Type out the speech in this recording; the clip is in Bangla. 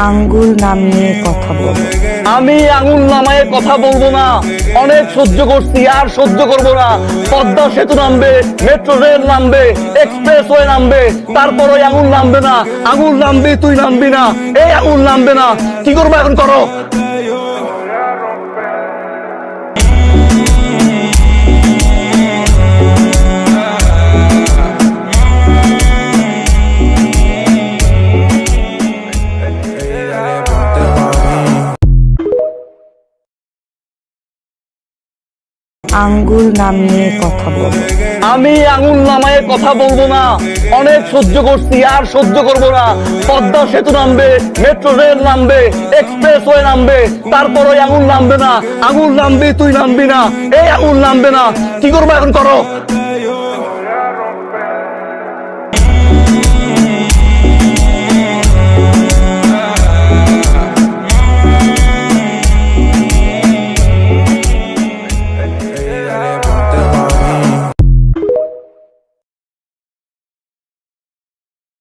আঙ্গুল নামিয়ে কথা বলো। আমি আঙুল নামায়ে কথা বলবো না। অনেক সহ্য করছি, আর সহ্য করবো না। পদ্মা সেতু নামবে, মেট্রো রেল নামবে, এক্সপ্রেসওয়ে নামবে, তারপর ওই আঙুল নামবে না। আঙুল নামবি, তুই নামবি না। এই আঙুল নামবে না। কি করবো এখন, করো। আঙ্গুল নামিয়ে কথা বলো। আমি আঙুল নামায়ে কথা বলবো না। অনেক সহ্য করছি, আর সহ্য করবো না। পদ্মা সেতু নামবে, মেট্রো রেল নামবে, এক্সপ্রেসওয়ে নামবে, তারপর ওই আঙুল নামবে না। আঙুল নামবি, তুই নামবি না। এই আঙুল নামবে না। কি করবো এখন, করো।